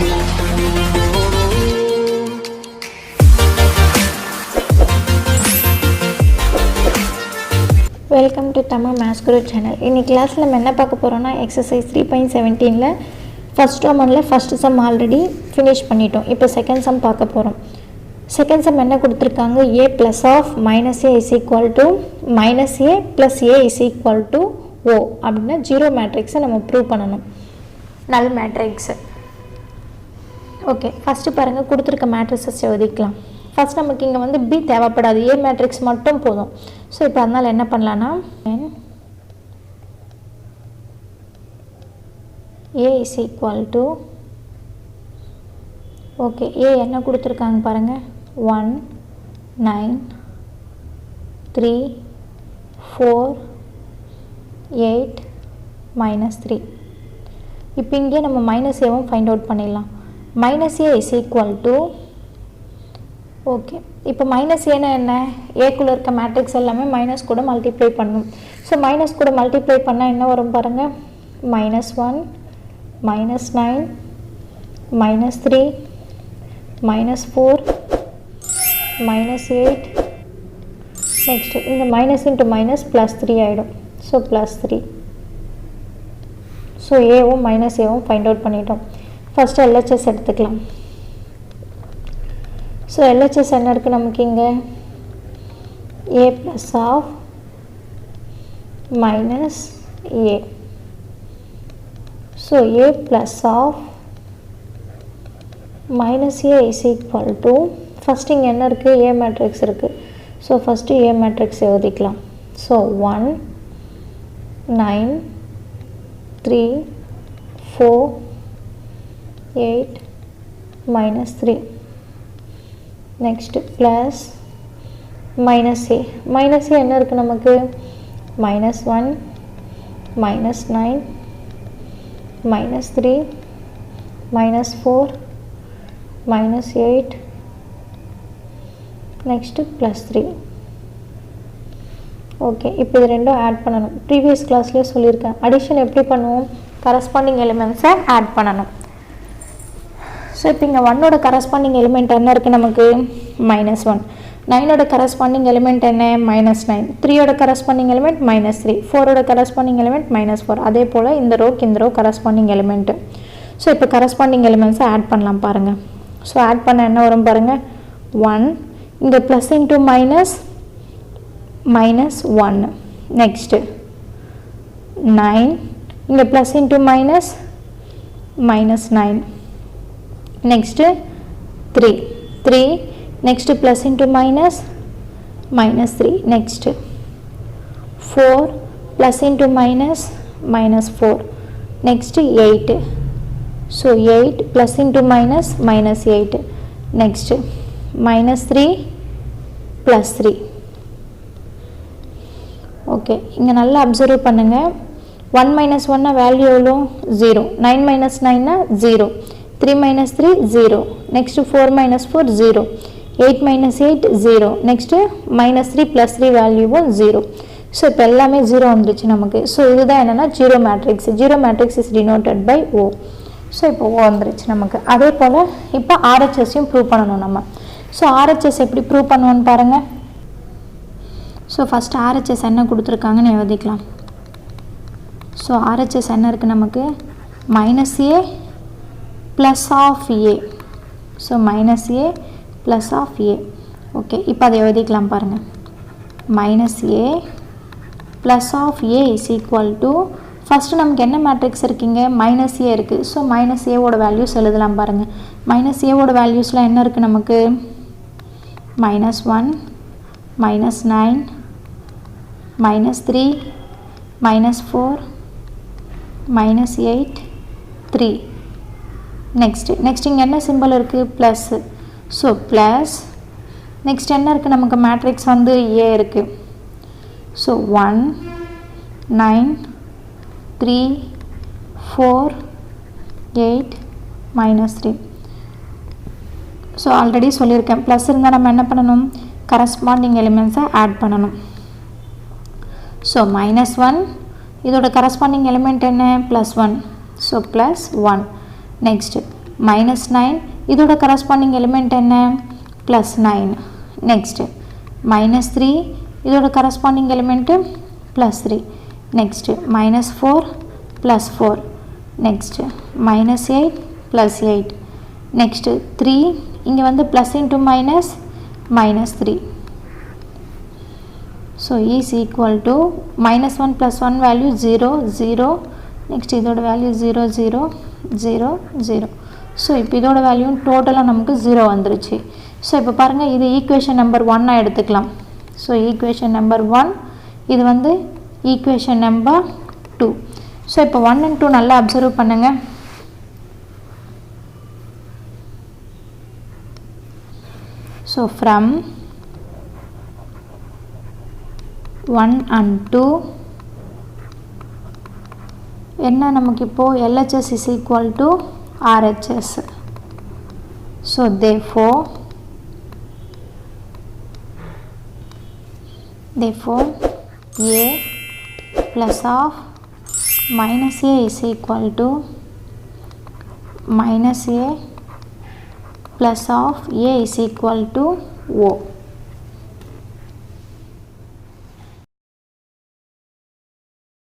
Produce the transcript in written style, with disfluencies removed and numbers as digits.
Welcome to Tamil Maths Guru channel. In this class we will talk exercise 3.17 first term and first sum already finished பண்ணிட்டோம். இப்போ second sum பார்க்க போறோம். Second sum என்ன கொடுத்திருக்காங்க? a plus of minus a is equal to minus a plus a is equal to o அப்படினா zero matrix நம்ம prove பண்ணனும். null matrix. Okay, first பாருங்க கொடுத்திருக்க matrices எழுதிக்கலாம். ஃபர்ஸ்ட் நமக்கு இங்க வந்து b தேவைப்படாது, a மேட்ரிக்ஸ் மட்டும் போதும். சோ இப்போ அதனால என்ன பண்ணலாம்னா a is equal to okay a என்ன கொடுத்திருக்காங்க பாருங்க 1 9 3 4 8 -3. இப்போ இங்கே நம்ம மைனஸ் a ஃபைண்ட் அவுட் பண்ணிடலாம். minus a is equal to okay, இப்போ மைனஸ் ஏனா என்ன? a குள்ள இருக்க மேட்ரிக்ஸ் எல்லாமே மைனஸ் கூட மல்டிப்ளை பண்ணனும். சோ மைனஸ் கூட மல்டிப்ளை பண்ணா என்ன வரும் பாருங்க? -1 -9 -3 -4 -8 நெக்ஸ்ட் இந்த மைனஸ் இன்டு மைனஸ் +3 ஆயிடும். சோ +3. சோ a வும் மைனஸ் a வும் ஃபைண்ட் அவுட் பண்ணிட்டோம். ஃபர்ஸ்ட் LHS எடுத்துக்கலாம். So LHS என்ன இருக்கு நமக்கு இங்க? a plus of minus a. So a plus of minus a is equal to first இங்க என்ன இருக்கு? a matrix இருக்கு. So first a matrix எழுதிக்கலாம். So 1 9 3 4 8 -3. next plus minus a என்ன இருக்கு நமக்கு? -1 -9 -3 -4 -8 next +3. ஓகே, இப்போ இது ரெண்டும் ஆட் பண்ணனும். ப்ரீவியஸ் கிளாஸ்லயே சொல்லிருக்கேன். அடிஷன் எப்படி பண்ணுவோம்? கரஸ்பாண்டிங் எலிமெண்ட்ஸை ஆட் பண்ணனும். So இப்போ இங்க 1 ஓட கரஸ்பாண்டிங் எலிமெண்ட் என்ன இருக்கு நமக்கு? -1. 9 ஓட கரஸ்பாண்டிங் எலிமெண்ட் என்ன? -9. 3 ஓட கரஸ்பாண்டிங் எலிமெண்ட் -3. 4 ஓட கரஸ்பாண்டிங் எலிமெண்ட் -4. அதே போல இந்த ரோக்கு இந்த ரோ கரஸ்பாண்டிங் எலிமெண்ட். சோ இப்போ கரஸ்பாண்டிங் எலிமெண்ட்ஸ் ஆட் பண்ணலாம் பாருங்க. சோ ஆட் பண்ண என்ன வரும் பாருங்க? 1 இங்க பிளஸ் இன்டு மைனஸ் -1. நெக்ஸ்ட் 9 இங்க plus into minus -9. next 3 next plus into minus -3. next 4 plus into minus -4. next 8. so 8 plus into minus -8. next -3 plus 3. Okay, இங்க நல்லா அப்சர்வ் பண்ணுங்க. 1 - 1 வேல்யூ எவ்வளவு? 0. 9 - 9 0. 3 - 3 0. next 4 - 4 0. 8 - 8 0. next -3 plus 3 value 0. so இப்போ எல்லாமே 0 வந்துருச்சு நமக்கு. so இதுதான் என்னன்னா zero matrix. Zero matrix is denoted by O. so இப்போ O வந்துருச்சு நமக்கு. அதே போல இப்போ RHS யும் ப்ரூவ் பண்ணனும் நம்ம. so RHS எப்படி ப்ரூவ் பண்ணுவோம்னு பாருங்க. so first RHS என்ன கொடுத்திருக்காங்கன்னு எழுதிக்கலாம். so RHS என்ன இருக்கு நமக்கு? -a plus of a. so minus a plus of a. Okay, இப்போ அதை எழுதிக்கலாம் பாருங்க. -a plus of a is equal to first நமக்கு என்ன மேட்ரிக்ஸ் இருக்குங்க? -a இருக்கு. so -a ஓட வேல்யூஸ் எழுதலாம் பாருங்க. -a ஓட வேல்யூஸ்ல என்ன இருக்கு நமக்கு? -1 -9 -3 -4 -8 3. next இங்க என்ன சிம்பல் இருக்கு? plus. so plus next என்ன இருக்கு நமக்கு? மேட்ரிக்ஸ் வந்து a இருக்கு. so 1 9 3 4 8 -3. so ஆல்ரெடி சொல்லிருக்கேன், plus இருந்தா நம்ம என்ன பண்ணனும்? கரஸ்பாண்டிங் எலிமெண்ட்ஸை ஆட் பண்ணனும். so -1 இதோட கரஸ்பாண்டிங் எலிமெண்ட் என்ன? +1. so +1. next minus 9. இதோட corresponding element என்ன plus 9. next minus 3. இதோட corresponding element plus 3. next minus 4 plus 4. next minus 8 plus 8. next 3. இங்க வந்து plus into minus minus 3. so is equal to minus 1 plus 1 value 0 0. next இதோட value 0 0 0 0. so இப்போ இதோட value டோட்டலாக நமக்கு 0 வந்துருச்சு. ஸோ இப்போ பாருங்கள் இது ஈக்குவேஷன் நம்பர் 1 எடுத்துக்கலாம். ஸோ ஈக்குவேஷன் நம்பர் 1 இது வந்து ஈக்குவேஷன் நம்பர் 2. ஸோ இப்போ 1 and 2 நல்லா அப்சர்வ் பண்ணுங்கள். ஸோ ஃப்ரம் 1 and 2 என்ன நமக்கு இப்போது LHS is equal to RHS. so therefore A plus of minus A is equal to minus A plus of A is equal to O.